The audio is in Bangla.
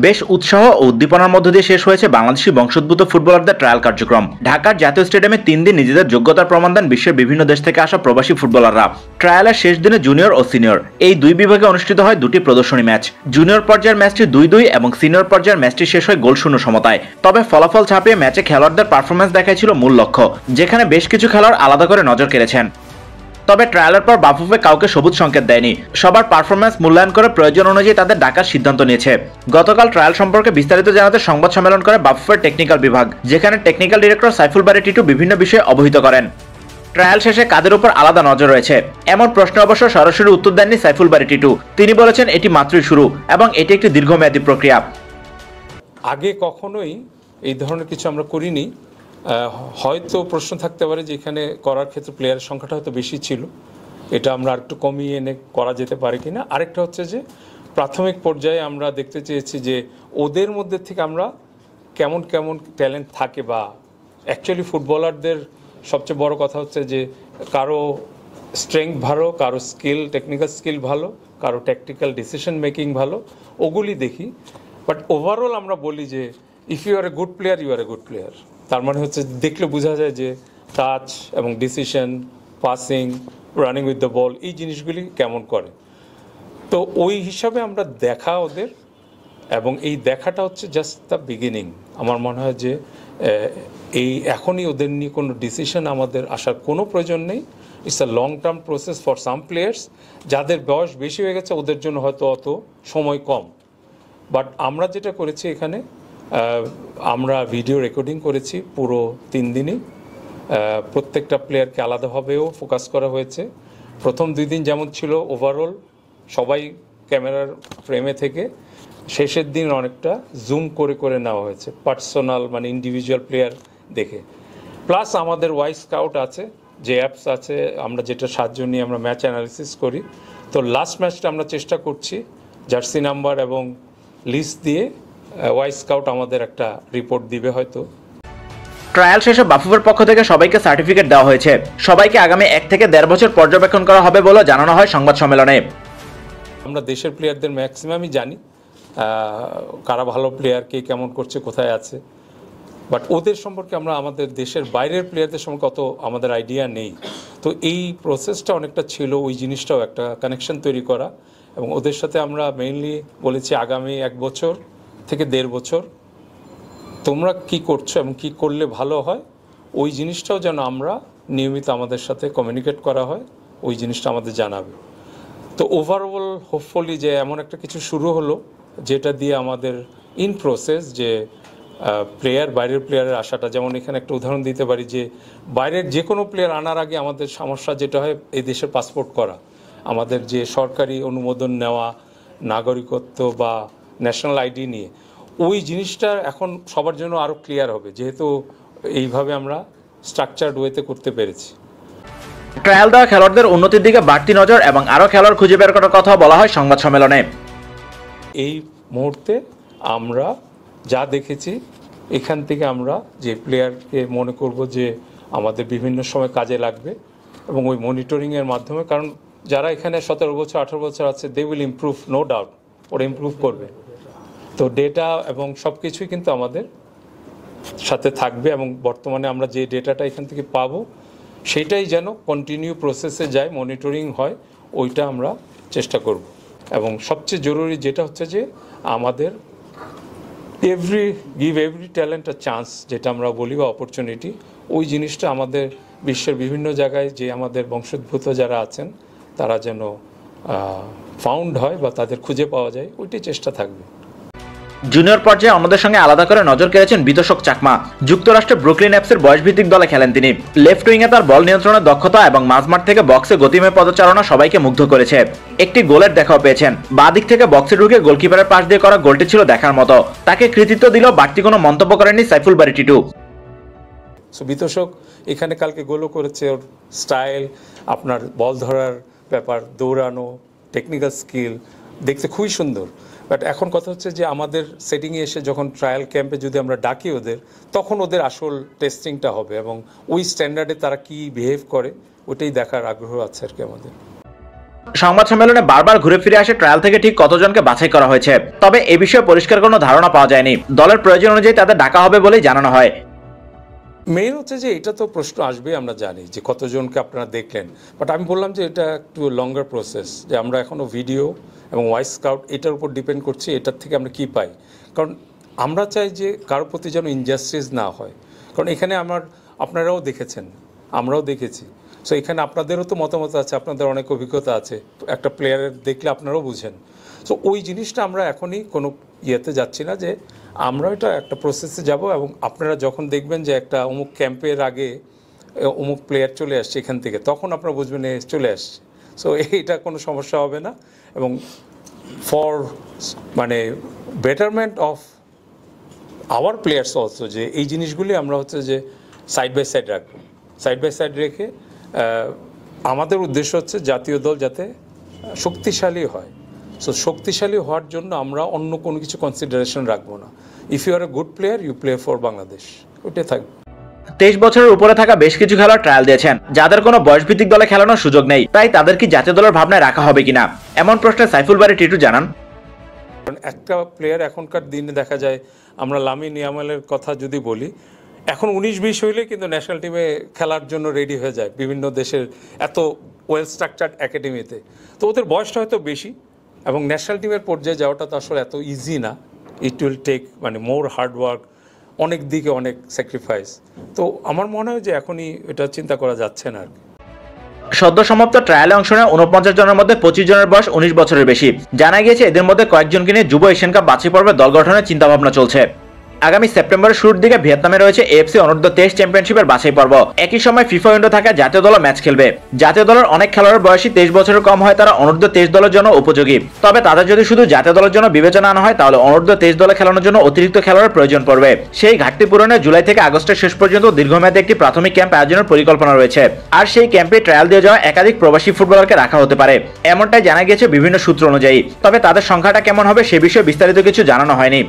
বেশ উৎসাহ ও উদ্দীপনার মধ্য দিয়ে শেষ হয়েছে বাংলাদেশি বংশোদ্ভূত ফুটবলারদের ট্রায়াল কার্যক্রম। ঢাকার জাতীয় স্টেডিয়ামে 3 দিন নিজেদের যোগ্যতার প্রমাণ দেন বিশ্বের বিভিন্ন দেশ থেকে আসা প্রবাসী ফুটবলাররা। ট্রায়ালের শেষ দিনে জুনিয়র ও সিনিয়র এই দুই বিভাগে অনুষ্ঠিত হয় দুটি প্রদর্শনী ম্যাচ। জুনিয়র পর্যায়ের ম্যাচটি 2-2 এবং সিনিয়র পর্যায়ের ম্যাচটি শেষ হয় গোলশূন্য সমতায়। তবে ফলাফল ছাপিয়ে ম্যাচে খেলোয়াড়দের পারফরম্যান্স দেখাই ছিল মূল লক্ষ্য, যেখানে বেশ কিছু খেলোয়াড় আলাদা করে নজর কেড়েছেন। তবে ট্রায়ালের পর বাফুফে কাউকে সবুজ সংকেত দেয়নি, সবার পারফরম্যান্স মূল্যায়ন করে প্রয়োজন অনুযায়ী তাদের ডাকার সিদ্ধান্ত নিয়েছে। গতকাল ট্রায়াল সম্পর্কে বিস্তারিত জানাতে সংবাদ সম্মেলন করে বাফুফের টেকনিক্যাল বিভাগ, যেখানে টেকনিক্যাল ডিরেক্টর সাইফুল বারী টিটু বিভিন্ন বিষয়ে অবহিত করেন। ট্রায়াল শেষে কাদের উপর আলাদা নজর রয়েছে এমন প্রশ্ন অবশ্য সরাসরি উত্তর দেননি সাইফুল বারী টিটু। তিনি বলেছেন এটি মাত্রই শুরু এবং এটি একটি দীর্ঘমেয়াদী প্রক্রিয়া। আগে কখনোই এই ধরনের কিছু আমরা করিনি। হয়তো প্রশ্ন থাকতে পারে যে এখানে করার ক্ষেত্রে প্লেয়ারের সংখ্যাটা হয়তো বেশি ছিল, এটা আমরা একটু কমিয়ে এনে করা যেতে পারে কিনা। আরেকটা হচ্ছে যে প্রাথমিক পর্যায়ে আমরা দেখতে চেয়েছি যে ওদের মধ্যে থেকে আমরা কেমন কেমন ট্যালেন্ট থাকে, বা অ্যাকচুয়ালি ফুটবলারদের সবচেয়ে বড় কথা হচ্ছে যে কারো স্ট্রেংথ ভালো, কারো স্কিল, টেকনিক্যাল স্কিল ভালো, কারো ট্যাকটিক্যাল ডিসিশন মেকিং ভালো, ওগুলি দেখি। বাট ওভারঅল আমরা বলি যে if you are a good player, you are a good player. তার মানে হচ্ছে দেখলে বোঝা যায় যে টাচ এবং decision, passing, running with the ball, এই জিনিসগুলি কেমন করে। তো ওই হিসাবে আমরা দেখা ওদের, এবং এই দেখাটা হচ্ছে জাস্ট দ্য বিগিনিং। আমার মনে হয় যে এই এখনই ওদের নিয়ে কোনো ডিসিশন আমাদের আসার কোনো প্রয়োজন নেই। It's a long term process for some players. যাদের বয়স বেশি হয়ে গেছে ওদের জন্য হয়তো অত সময় কম। বাট আমরা যেটা করেছি এখানে, আমরা ভিডিও রেকর্ডিং করেছি পুরো 3 দিনই। প্রত্যেকটা প্লেয়ারকে আলাদাভাবেও ফোকাস করা হয়েছে। প্রথম 2 দিন যেমন ছিল ওভারঅল সবাই ক্যামেরার ফ্রেমে থেকে, শেষের দিন অনেকটা জুম করে করে নেওয়া হয়েছে, পার্সোনাল মানে ইন্ডিভিজুয়াল প্লেয়ার দেখে। প্লাস আমাদের ওয়াই স্কাউট আছে, যে অ্যাপস আছে, আমরা যেটা সাহায্য নিয়ে আমরা ম্যাচ অ্যানালিসিস করি। তো লাস্ট ম্যাচটা আমরা চেষ্টা করছি জার্সি নাম্বার এবং লিস্ট দিয়ে ওয়াই স্কাউট আমাদের একটা রিপোর্ট দিবে হয়তো। ট্রায়াল শেষে বাফুফের পক্ষ থেকে সবাইকে সার্টিফিকেট দেওয়া হয়েছে। সবাইকে আগামী 1 থেকে 1.5 বছর পর্যবেক্ষণ করা হবে বলে জানানো হয় সংবাদ সম্মেলনে। আমরা দেশের প্লেয়ারদের ম্যাক্সিমামই জানি, কারা ভালো প্লেয়ার, কে কেমন করছে, কোথায় আছে। বাট ওদের সম্পর্কে আমরা আমাদের দেশের বাইরের প্লেয়ারদের সম্পর্কে অত আমাদের আইডিয়া নেই। তো এই প্রসেসটা অনেকটা ছিল, ওই জিনিসটাও একটা কানেকশন তৈরি করা। এবং ওদের সাথে আমরা মেইনলি বলেছি আগামী 1 বছর থেকে 1.5 বছর তোমরা কি করছো এবং কি করলে ভালো হয়, ওই জিনিসটাও যেন আমরা নিয়মিত আমাদের সাথে কমিউনিকেট করা হয়, ওই জিনিসটা আমাদের জানাবে। তো ওভারঅল হোপফুলি যে এমন একটা কিছু শুরু হলো যেটা দিয়ে আমাদের ইন প্রসেস যে প্লেয়ার, বাইরের প্লেয়ারের আশাটা, যেমন এখানে একটা উদাহরণ দিতে পারি যে বাইরের যে কোনো প্লেয়ার আনার আগে আমাদের সমস্যা যেটা হয় এই দেশের পাসপোর্ট করা, আমাদের যে সরকারি অনুমোদন নেওয়া, নাগরিকত্ব বা ন্যাশনাল আইডি নিয়ে, ওই জিনিসটা এখন সবার জন্য আরও ক্লিয়ার হবে, যেহেতু এইভাবে আমরা স্ট্রাকচারড ওয়েতে করতে পেরেছি। ট্রায়াল দেওয়া খেলোয়াড়দের উন্নতির দিকে বাড়তি নজর এবং আরও খেলোয়াড় খুঁজে বের করার কথা বলা হয় সংবাদ সম্মেলনে। এই মুহূর্তে আমরা যা দেখেছি, এখান থেকে আমরা যে প্লেয়ারকে মনে করব যে আমাদের বিভিন্ন সময় কাজে লাগবে, এবং ওই মনিটরিংয়ের মাধ্যমে, কারণ যারা এখানে 17 বছর 18 বছর আছে, they will improve, no doubt, ওরা ইমপ্রুভ করবে। তো ডেটা এবং সব কিছুই কিন্তু আমাদের সাথে থাকবে, এবং বর্তমানে আমরা যে ডেটাটা এখান থেকে পাবো সেটাই যেন কন্টিনিউ প্রসেসে যায়, মনিটরিং হয়, ওইটা আমরা চেষ্টা করব। এবং সবচেয়ে জরুরি যেটা হচ্ছে যে আমাদের give every talent a chance, যেটা আমরা বলি, বা অপরচুনিটি, ওই জিনিসটা আমাদের বিশ্বের বিভিন্ন জায়গায় যে আমাদের বংশোদ্ভূত যারা আছেন তারা যেন ফাউন্ড হয় বা তাদের খুঁজে পাওয়া যায়, ওইটাই চেষ্টা থাকবে। জুনিয়র পর্যায়ে অন্যদের সঙ্গে আলাদা করে নজর কেড়েছেন বিতোষক চাকমা। যুক্তরাষ্ট্রের ব্রুকলিন এফসির বয়সভিত্তিক দলে খেলেন তিনি। লেফট উইংয়ে তার বল নিয়ন্ত্রণের দক্ষতা এবং মাঝমাঠ থেকে বক্সে গতিময় পদচারণা সবাইকে মুগ্ধ করেছে। একটি গোলের দেখাও পেয়েছেন। বাঁ দিক থেকে বক্সে ঢুকে গোলকিপারের পাশ দিয়ে করা গোলটি ছিল দেখার মতো। তাকে কৃতিত্ব দিলেও বাড়তি কোনো মন্তব্য করেননি সাইফুল বারী টিটু। বিতোষক এখানে কালকে গোলও করেছে, ওর স্টাইল, আপনার বল ধরার ব্যাপার, দৌড়ানো, টেকনিক্যাল স্কিল দেখতে খুবই সুন্দর। বাট এখন কথা হচ্ছে যে আমাদের সেটিংয়ে এসে যখন ট্রায়াল ক্যাম্পে যদি আমরা ডাকি ওদের, তখন ওদের আসল টেস্টিংটা হবে, এবং ওই স্ট্যান্ডার্ডে তারা কি বিহেভ করে ওইটাই দেখার আগ্রহ আছে আর কি আমাদের। সংবাদ সম্মেলনে বারবার ঘুরে ফিরে আসে ট্রায়াল থেকে ঠিক কতজনকে বাছাই করা হয়েছে, তবে এ বিষয়ে পরিষ্কার কোনো ধারণা পাওয়া যায়নি। দলের প্রয়োজন অনুযায়ী তাদের ডাকা হবে বলেই জানানো হয়। মেইন হচ্ছে যে এটা তো প্রশ্ন আসবে, আমরা জানি যে কতজনকে আপনারা দেখলেন, বাট আমি বললাম যে এটা একটু লঙ্গার প্রসেস, যে আমরা এখনও ভিডিও এবং ভয়েস স্কাউট এটার উপর ডিপেন্ড করছি, এটার থেকে আমরা কী পাই। কারণ আমরা চাই যে কারোর প্রতি যেন ইনজাস্টিস না হয়, কারণ এখানে আপনারাও দেখেছেন, আমরাও দেখেছি। সো এখানে আপনাদেরও তো মতামত আছে, আপনাদের অনেক অভিজ্ঞতা আছে, একটা প্লেয়ারের দেখলে আপনারাও বুঝেন। সো ওই জিনিসটা আমরা এখনই কোনো ইয়েতে যাচ্ছি না, যে আমরা এটা একটা প্রসেসে যাব, এবং আপনারা যখন দেখবেন যে একটা অমুক ক্যাম্পের আগে অমুক প্লেয়ার চলে আসছে এখান থেকে, তখন আপনারা বুঝবেন চলে আসছে। সো এইটা কোনো সমস্যা হবে না, এবং ফর মানে betterment of our players also, যে এই জিনিসগুলি আমরা হচ্ছে যে সাইড বাই সাইড রাখবো। সাইড বাই সাইড রেখে আমাদের উদ্দেশ্য হচ্ছে জাতীয় দল যাতে শক্তিশালী হয়। সো শক্তিশালী হওয়ার জন্য আমরা অন্য কোনো কিছু কনসিডারেশন রাখবো না। If you are a good player, you play for Bangladesh, ওইটাই থাকবে। 23 বছরের উপরে থাকা বেশ কিছু খেলোয়াড় ট্রায়াল দিয়েছেন, যাদের কোনো বয়সভিত্তিক দলে খেলানোর সুযোগ নেই, তাই তাদের কি জাতীয় দলের ভাবনায় রাখা হবে কিনা, এমন প্রশ্নে সাইফুল বারী টিটু জানান, কারণ একটা প্লেয়ার এখনকার দিনে দেখা যায়, আমরা লামিন ইয়ামালের কথা যদি বলি, এখন 19-20 হইলে কিন্তু ন্যাশনাল টিমে খেলার জন্য রেডি হয়ে যায় বিভিন্ন দেশের এত ওয়েল স্ট্রাকচার্ড একাডেমিতে। তো ওদের বয়সটা হয়তো বেশি, এবং ন্যাশনাল টিমের পর্যায়ে যাওয়াটা তো আসলে এত ইজি না। It will take more hard work, অনেক দিকে অনেক স্যাক্রিফাইস। তো আমার মনে হয় যে এখনই এটা চিন্তা করা যাচ্ছে না আর কি। সদ্য সমাপ্ত ট্রায়ালে অংশ নেয় 49 জনের মধ্যে 25 জনের বয়স 19 বছরের বেশি। জানা গিয়েছে এদের মধ্যে কয়েকজনকে নিয়ে যুব এশিয়ান কাপ বাছাই পর্বে দল গঠনের চিন্তাভাবনা চলছে। আগামী সেপ্টেম্বরের শুরুর দিকে ভিয়েতনামে রয়েছে এএফসি অনূর্ধ্ব 23 চ্যাম্পিয়নশিপের বাছাই পর্ব। একই সময় ফিফা উইন্ডো থাকা জাতীয় দল ম্যাচ খেলবে। জাতীয় দলের অনেক খেলোয়াড়ের বয়সী 23 বছরের কম হয়, তারা অনূর্ধ্ব 23 দলের জন্য উপযোগী। তবে তাদের যদি শুধু জাতীয় দলের জন্য বিবেচনা আনা হয়, তাহলে অনূর্ধ্ব 23 দলে খেলানোর জন্য অতিরিক্ত খেলোয়াড়ের প্রয়োজন পড়বে। সেই ঘাটতি পূরণে জুলাই থেকে আগস্টের শেষ পর্যন্ত দীর্ঘমেয়াদী একটি প্রাথমিক ক্যাম্প আয়োজনের পরিকল্পনা রয়েছে। আর সেই ক্যাম্পে ট্রায়াল দিয়ে যাওয়া একাধিক প্রবাসী ফুটবলারকে রাখা হতে পারে, এমনটাই জানা গিয়েছে বিভিন্ন সূত্র অনুযায়ী। তবে তাদের সংখ্যাটা কেমন হবে সে বিষয়ে বিস্তারিত কিছু জানানো হয়নি।